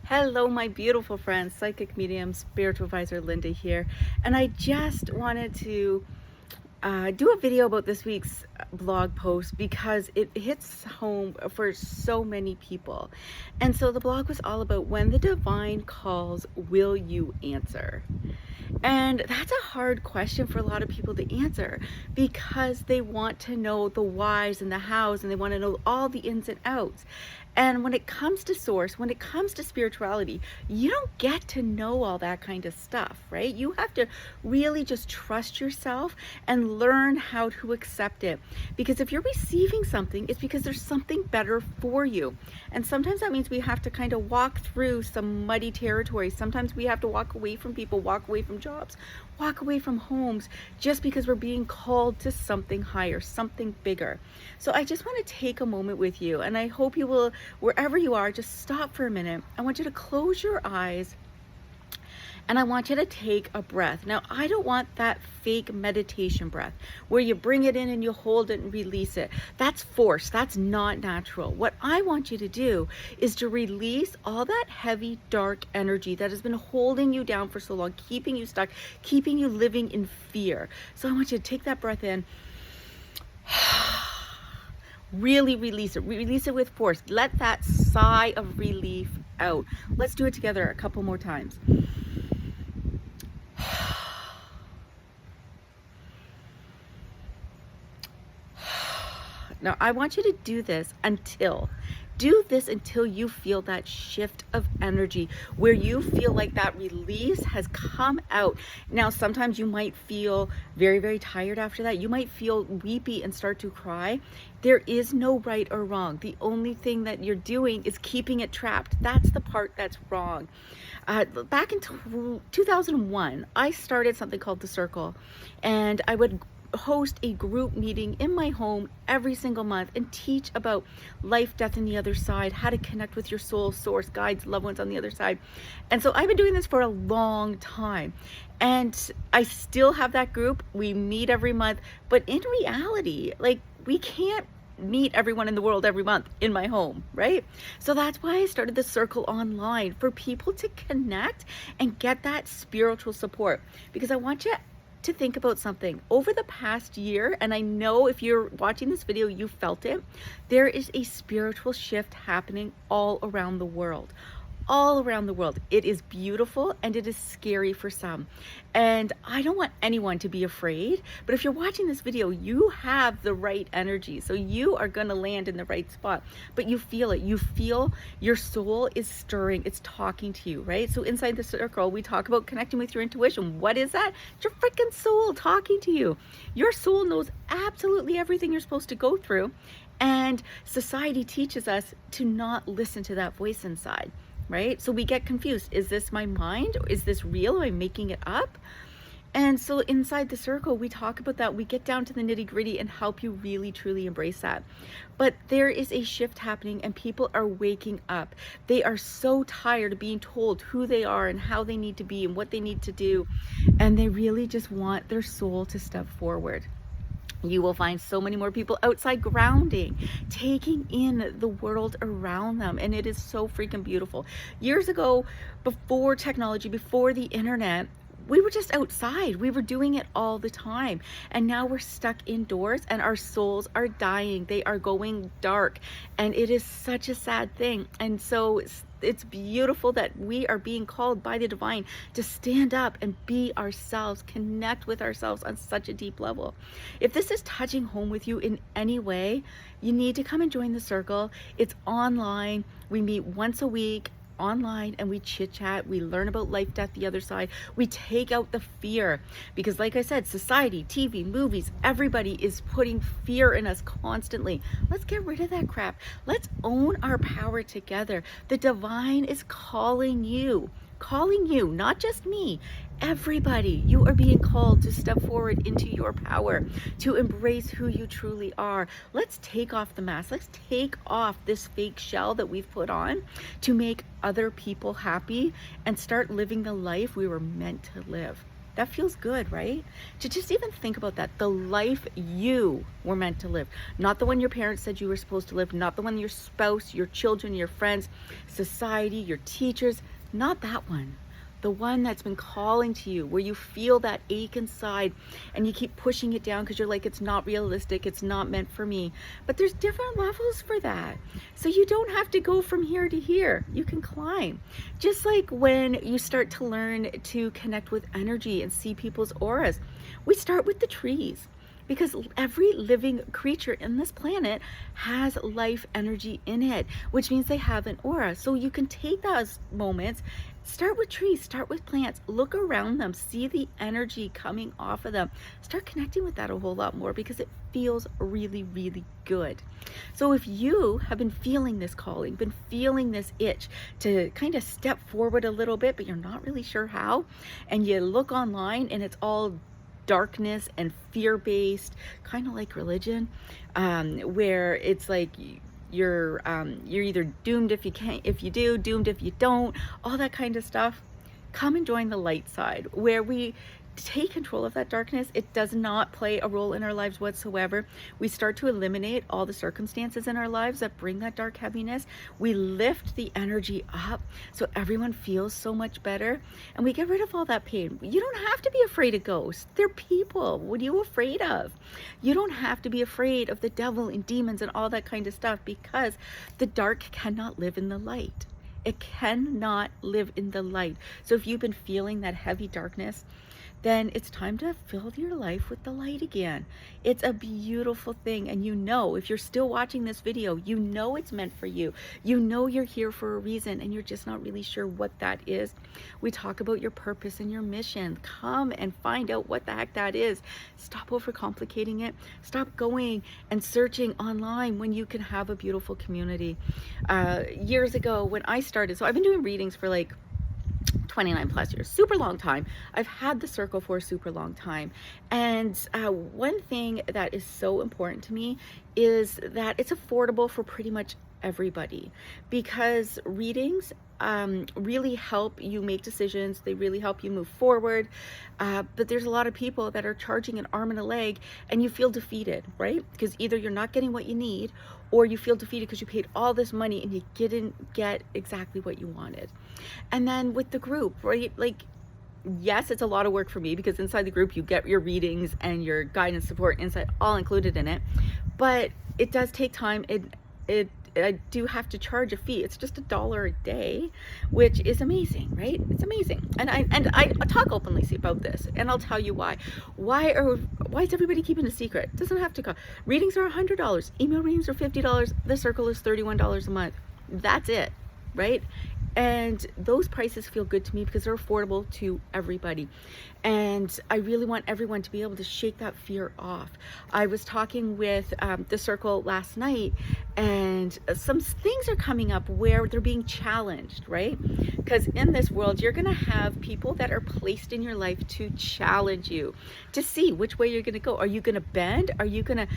Hello, my beautiful friends, psychic medium, spiritual advisor Linda here. And I just wanted to do a video about this week's blog post because it hits home for so many people. And so the blog was all about when the divine calls, will you answer? And that's a hard question for a lot of people to answer because they want to know the whys and the hows, and they want to know all the ins and outs. And when it comes to source, when it comes to spirituality, you don't get to know all that kind of stuff, right? You have to really just trust yourself and learn how to accept it. Because if you're receiving something, it's because there's something better for you. And sometimes that means we have to kind of walk through some muddy territory. Sometimes we have to walk away from people, walk away from jobs, walk away from homes, just because we're being called to something higher, something bigger. So I just want to take a moment with you, and I hope you will, wherever you are, just stop for a minute. I want you to close your eyes, and I want you to take a breath. Now, I don't want that fake meditation breath where you bring it in and you hold it and release it. That's forced. That's not natural. What I want you to do is to release all that heavy, dark energy that has been holding you down for so long, keeping you stuck, keeping you living in fear. So I want you to take that breath in. Really release it. Release it with force. Let that sigh of relief out. Let's do it together a couple more times. Now, I want you to do this until you feel that shift of energy where you feel like that release has come out. Now, sometimes you might feel very, very tired after that. You might feel weepy and start to cry. There is no right or wrong. The only thing that you're doing is keeping it trapped. That's the part that's wrong. Back in 2001, I started something called The Circle, and I would host a group meeting in my home every single month and teach about life, death, and the other side, how to connect with your soul, source, guides, loved ones on the other side. And so I've been doing this for a long time, and I still have that group. We meet every month, but in reality, like, we can't meet everyone in the world every month in my home, right? So that's why I started The Circle online, for people to connect and get that spiritual support. Because I want you to think about something over the past year, and I know if you're watching this video, you felt it. There is a spiritual shift happening all around the world. All around the world. It is beautiful and it is scary for some. And I don't want anyone to be afraid, but if you're watching this video, you have the right energy. So you are going to land in the right spot, but you feel it. You feel your soul is stirring. It's talking to you, right? So inside The Circle, we talk about connecting with your intuition. What is that? It's your freaking soul talking to you. Your soul knows absolutely everything you're supposed to go through. And society teaches us to not listen to that voice inside. Right? So we get confused. Is this my mind? Is this real? Am I making it up? And so inside The Circle, we talk about that. We get down to the nitty gritty and help you really, truly embrace that. But there is a shift happening, and people are waking up. They are so tired of being told who they are and how they need to be and what they need to do. And they really just want their soul to step forward. You will find so many more people outside grounding, taking in the world around them. And it is so freaking beautiful. Years ago, before technology, before the internet, we were just outside. We were doing it all the time. And now we're stuck indoors and our souls are dying. They are going dark. And it is such a sad thing. And so it's beautiful that we are being called by the divine to stand up and be ourselves, connect with ourselves on such a deep level. If this is touching home with you in any way, you need to come and join The Circle. It's online. We meet once a week online and we chit chat. We learn about life, death, the other side. We take out the fear, because like I said, society, TV, movies, everybody is putting fear in us constantly. Let's get rid of that crap. Let's own our power together. The divine is calling you, not just me. Everybody, you are being called to step forward into your power, to embrace who you truly are. Let's take off the mask. Let's take off this fake shell that we've put on to make other people happy and start living the life we were meant to live. That feels good, right? To just even think about that, the life you were meant to live, not the one your parents said you were supposed to live, not the one your spouse, your children, your friends, society, your teachers, not that one. The one that's been calling to you, where you feel that ache inside and you keep pushing it down because you're like, it's not realistic, it's not meant for me. But there's different levels for that. So you don't have to go from here to here. You can climb. Just like when you start to learn to connect with energy and see people's auras, we start with the trees. Because every living creature in this planet has life energy in it, which means they have an aura. So you can take those moments, start with trees, start with plants, look around them, see the energy coming off of them. Start connecting with that a whole lot more because it feels really, really good. So if you have been feeling this calling, been feeling this itch to kind of step forward a little bit, but you're not really sure how, and you look online and it's all darkness and fear-based, kind of like religion, where it's like you're either doomed if you can't, if you do, doomed if you don't, all that kind of stuff. Come and join the light side, where we take control of that darkness. It does not play a role in our lives whatsoever. We start to eliminate all the circumstances in our lives that bring that dark heaviness. We lift the energy up so everyone feels so much better, and we get rid of all that pain. You don't have to be afraid of ghosts. They're people. What are you afraid of? You don't have to be afraid of the devil and demons and all that kind of stuff, because the dark cannot live in the light. It cannot live in the light. So if you've been feeling that heavy darkness, then it's time to fill your life with the light again. It's a beautiful thing. And you know, if you're still watching this video, you know it's meant for you. You know you're here for a reason, and you're just not really sure what that is. We talk about your purpose and your mission. Come and find out what the heck that is. Stop overcomplicating it. Stop going and searching online when you can have a beautiful community. Years ago when I started, so I've been doing readings for like 29 plus years, super long time. I've had the circle for a super long time. And one thing that is so important to me is that it's affordable for pretty much everybody, because readings really help you make decisions. They really help you move forward. But there's a lot of people that are charging an arm and a leg, and you feel defeated, right? Because either you're not getting what you need, or you feel defeated because you paid all this money and you didn't get exactly what you wanted. And then with the group, right? Like, yes, it's a lot of work for me, because inside the group you get your readings and your guidance support inside, all included in it. But it does take time. I do have to charge a fee. It's just $1 a day, which is amazing, right? It's amazing. And I talk openly about this, and I'll tell you why. Why is everybody keeping a secret? It doesn't have to cost. Readings are $100. Email readings are $50. The circle is $31 a month. That's it, right? And those prices feel good to me because they're affordable to everybody. And I really want everyone to be able to shake that fear off. I was talking with the circle last night, and some things are coming up where they're being challenged, right? Because in this world, you're going to have people that are placed in your life to challenge you, to see which way you're going to go. Are you going to bend? Are you going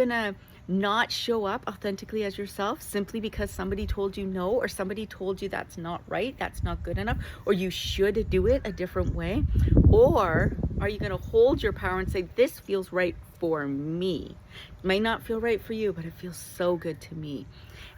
to not show up authentically as yourself simply because somebody told you no, or somebody told you that's not right, that's not good enough, or you should do it a different way? Or are you going to hold your power and say, this feels right for me? It might not feel right for you, but it feels so good to me.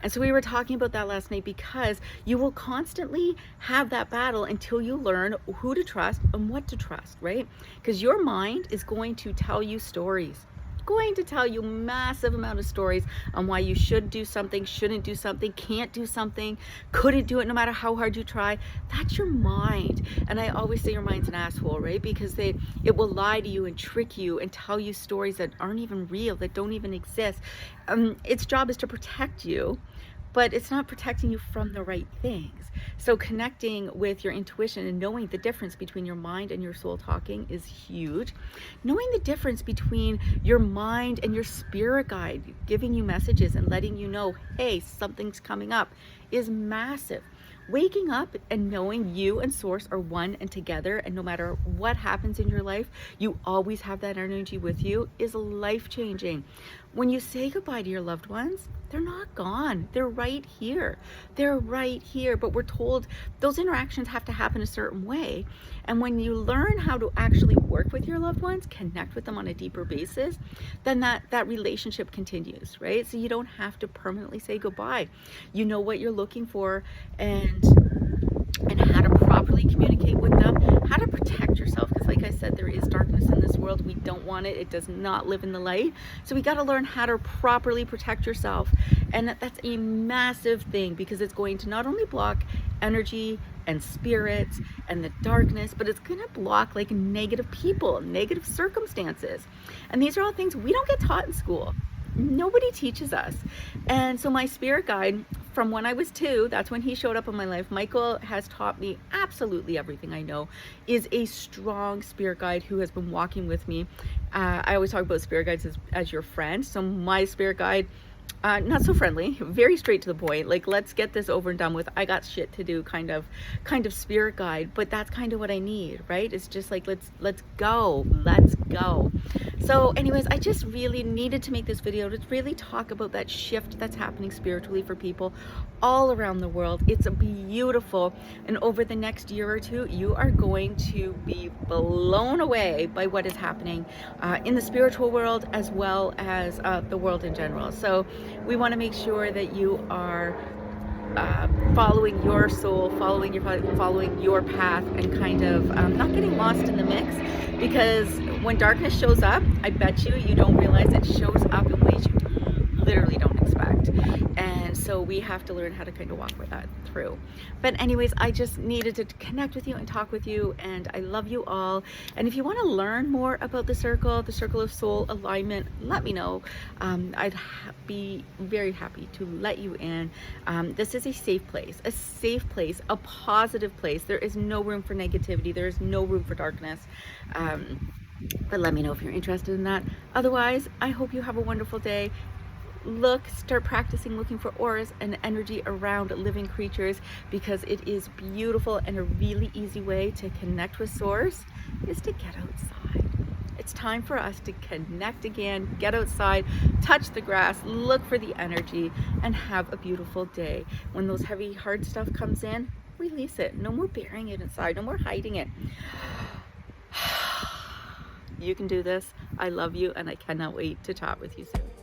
And so we were talking about that last night, because you will constantly have that battle until you learn who to trust and what to trust, right? Because your mind is going to tell you stories, going to tell you massive amount of stories on why you should do something, shouldn't do something, can't do something, couldn't do it no matter how hard you try. That's your mind. And I always say your mind's an asshole, right? Because it will lie to you and trick you and tell you stories that aren't even real, that don't even exist. Its job is to protect you, but it's not protecting you from the right things. So connecting with your intuition and knowing the difference between your mind and your soul talking is huge. Knowing the difference between your mind and your spirit guide giving you messages and letting you know, hey, something's coming up, is massive. Waking up and knowing you and source are one and together, and no matter what happens in your life, you always have that energy with you, is life-changing. When you say goodbye to your loved ones, they're not gone. They're right here. They're right here. But we're told those interactions have to happen a certain way. And when you learn how to actually work with your loved ones, connect with them on a deeper basis, then that relationship continues, right? So you don't have to permanently say goodbye. You know what you're looking for, and how to properly communicate with them, how to protect yourself, because like I said, there is darkness in this world. We don't want it. It does not live in the light. So we got to learn how to properly protect yourself. And that's a massive thing, because it's going to not only block energy and spirits and the darkness, but it's going to block like negative people, negative circumstances. And these are all things we don't get taught in school. Nobody teaches us. And so my spirit guide, from when I was 2, that's when he showed up in my life. Michael has taught me absolutely everything I know, is a strong spirit guide who has been walking with me. I always talk about spirit guides as your friend. So my spirit guide, not so friendly, very straight to the point, like, let's get this over and done with, I got shit to do, kind of spirit guide. But that's kind of what I need, right? It's just like, let's go. So anyways, I just really needed to make this video to really talk about that shift that's happening spiritually for people all around the world. It's beautiful, and over the next year or 2, you are going to be blown away by what is happening in the spiritual world, as well as the world in general. So we want to make sure that you are following your soul, following your path, and kind of not getting lost in the mix. Because when darkness shows up, I bet you don't realize it shows up in ways you literally don't expect. And so we have to learn how to kind of walk with that through. But anyways, I just needed to connect with you and talk with you, and I love you all. And if you want to learn more about the circle of soul alignment, let me know. I'd be very happy to let you in. This is a safe place, a positive place. There is no room for negativity. There is no room for darkness. But let me know if you're interested in that. Otherwise, I hope you have a wonderful day. Start practicing looking for auras and energy around living creatures, because it is beautiful, and a really easy way to connect with source is to get outside. It's time for us to connect again, get outside, touch the grass, look for the energy, and have a beautiful day. When those heavy, hard stuff comes in, release it. No more burying it inside, no more hiding it. You can do this. I love you, and I cannot wait to chat with you soon.